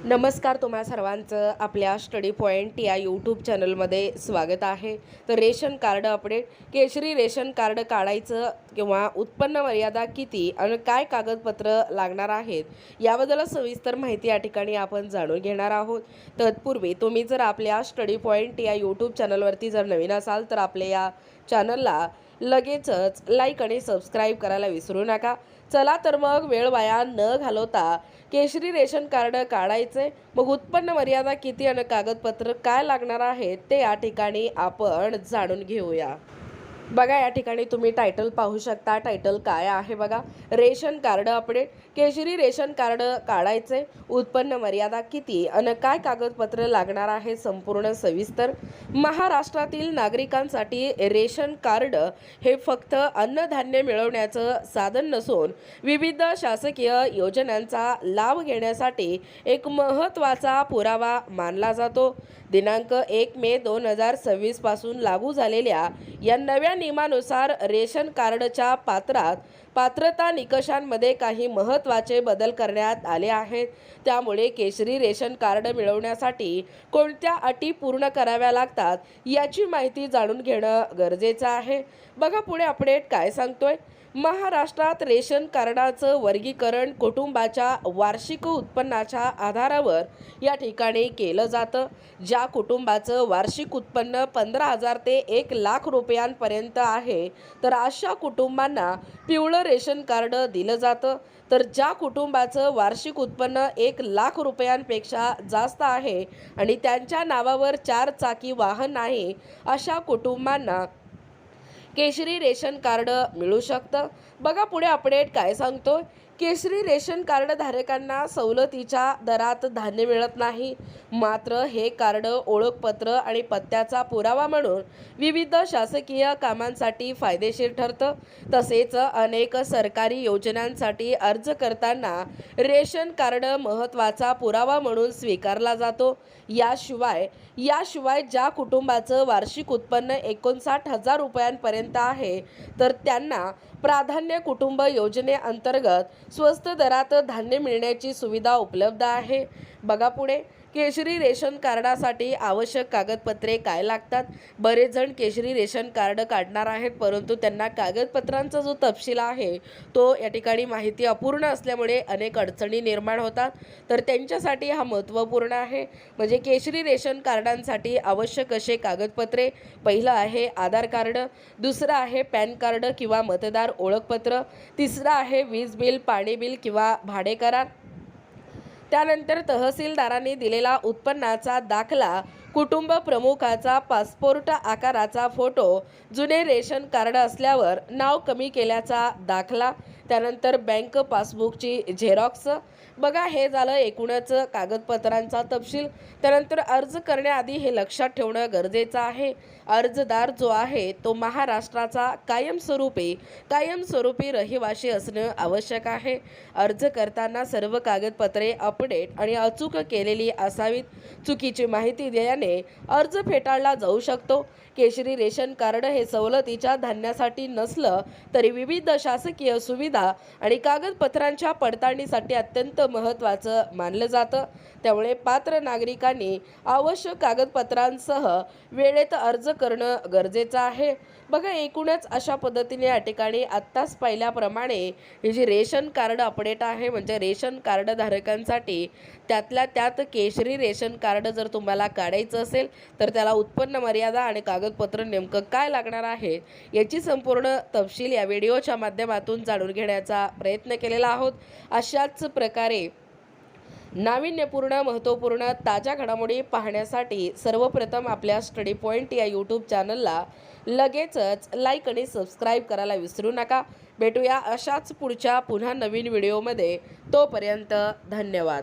नमस्कार, तुम्हा सर्वांचं आपल्या स्टडी पॉईंट या यूट्यूब चॅनलमध्ये स्वागत आहे. तर रेशन कार्ड अपडेट, केशरी रेशन कार्ड काढायचं किंवा उत्पन्न मर्यादा किती आणि काय कागदपत्र लागणार आहेत याबद्दल सविस्तर माहिती या ठिकाणी आपण जाणून घेणार आहोत. तत्पूर्वी तुम्ही जर आपल्या स्टडी पॉईंट या यूट्यूब चॅनलवरती जर नवीन असाल तर आपल्या या चॅनलला लगेचच लाईक आणि सबस्क्राईब करायला विसरू नका. चला तर मग वेळ वाया न घालवता केशरी रेशन कार्ड काढायचे, मग उत्पन्न मर्यादा किती आणि कागदपत्र काय लागणार आहेत ते या ठिकाणी आपण जाणून घेऊया. बघा, या ठिकाणी तुम्ही टायटल पाहू शकता. टायटल काय आहे बघा, रेशन कार्ड अपडेट, केशरी रेशन कार्ड काढायचे, उत्पन्न मर्यादा किती आणि काय कागदपत्र लागणार आहे संपूर्ण सविस्तर. महाराष्ट्रातील नागरिकांसाठी रेशन कार्ड हे फक्त अन्नधान्य मिळवण्याचं साधन नसून विविध शासकीय योजनांचा लाभ घेण्यासाठी एक महत्त्वाचा पुरावा मानला जातो. दिनांक 1 मे 2026 पासून लागू झालेल्या या नव्या नियमानुसार रेशन कार्डच्या पात्रता निकषांमध्ये काही महत्त्वाचे बदल करण्यात आले आहेत. त्यामुळे केशरी रेशन कार्ड मिळवण्यासाठी कोणत्या अटी पूर्ण कराव्या लागतात याची माहिती जाणून घेणं गरजेचं आहे. बघा पुढे अपडेट काय सांगतोय. महाराष्ट्रात रेशन कार्डाचं वर्गीकरण कुटुंबाच्या वार्षिक उत्पन्नाच्या आधारावर या ठिकाणी केलं जातं. ज्या कुटुंबाचं वार्षिक उत्पन्न 15,000 ते 1,00,000 रुपयांपर्यंत आहे तर अशा कुटुंबांना पिवळं रेशन कार्ड दिलं जातं. तर ज्या कुटुंबाचं वार्षिक उत्पन्न 1,00,000 रुपयांपेक्षा जास्त आहे आणि त्यांच्या नावावर 4 चाकी वाहन आहे अशा कुटुंबांना केशरी रेशन कार्ड मिळू शकतं. बघा पुढे अपडेट काय सांगतो. केशरी रेशन कार्ड धारकांना सवलतीच्या दरात धान्य मिळत नाही, मात्र हे कार्ड ओळखपत्र आणि पत्त्याचा पुरावा म्हणून विविध शासकीय कामांसाठी फायदेशीर ठरतं. तसेच अनेक सरकारी योजनांसाठी अर्ज करताना रेशन कार्ड महत्त्वाचा पुरावा म्हणून स्वीकारला जातो. याशिवाय ज्या कुटुंबाचं वार्षिक उत्पन्न 59,000 रुपयांपर्यंत आहे तर त्यांना प्राधान्य कुटुंब योजनेअंतर्गत स्वस्त दरात धान्य मिळण्याची सुविधा उपलब्ध आहे. बघा पुढे, केशरी रेशन कार्डासाठी आवश्यक कागदपत्रे काय लागतात. बरेच जण केशरी रेशन कार्ड काढणार आहेत, परंतु त्यांना कागदपत्रांचा जो तपशील आहे तो या ठिकाणी माहिती अपूर्ण असल्यामुळे अनेक अडचणी निर्माण होतात. तर त्यांच्यासाठी हा महत्त्वपूर्ण आहे. म्हणजे केशरी रेशन कार्डांसाठी आवश्यक असे कागदपत्रे, पहिलं आहे आधार कार्ड, दुसरं आहे पॅन कार्ड किंवा मतदार ओळखपत्र, तिसरं आहे वीज बिल, पाणी बिल किंवा भाडे करार, त्यानंतर तहसीलदारांनी दिलेला उत्पन्नाचा दाखला, कुटुंब प्रमुखाचा पासपोर्ट आकाराचा फोटो, जुने रेशन कार्ड असल्यावर नाव कमी केल्याचा दाखला, त्यानंतर बँक पासबुकची झेरॉक्स. बघा, हे झालं एकूणच कागदपत्रांचा तपशील. त्यानंतर अर्ज करण्याआधी हे लक्षात ठेवणं गरजेचं आहे. अर्जदार जो आहे तो महाराष्ट्राचा कायमस्वरूपी रहिवासी असणं आवश्यक आहे. अर्ज करताना सर्व कागदपत्रे अपडेट आणि अचूक केलेली असावीत. चुकीची माहिती दिल्याने अर्ज फेटाळला जाऊ शकतो. केशरी रेशन कार्ड हे सवलतीच्या धान्यासाठी नसलं तरी विविध शासकीय सुविधा आणि कागदपत्रांच्या पडताळणीसाठी अत्यंत महत्त्वाचं मानलं जातं. त्यामुळे पात्र नागरिकांनी आवश्यक कागदपत्रांसह वेळेत अर्ज करणं गरजेचं आहे. बघा, एकूणच अशा पद्धतीने या ठिकाणी आत्ताच पाहिल्याप्रमाणे हे जे रेशन कार्ड अपडेट आहे म्हणजे रेशन कार्ड धारकांसाठी त्यातल्या त्यात केशरी रेशन कार्ड जर तुम्हाला काढायचं असेल तर त्याला उत्पन्न मर्यादा आणि कागदपत्र नेमकं काय लागणार आहे याची संपूर्ण तपशील या व्हिडिओच्या माध्यमातून जाणून घेण्याचा प्रयत्न केलेला आहोत. अशाच प्रकारे नाविन्यपूर्ण, महत्त्वपूर्ण, ताज्या घडामोडी पाहण्यासाठी सर्वप्रथम आपल्या स्टडी पॉईंट या यूट्यूब चॅनलला लगेचच लाईक आणि सबस्क्राईब करायला विसरू नका. भेटूया अशाच पुढच्या पुन्हा नवीन व्हिडिओमध्ये. तोपर्यंत धन्यवाद.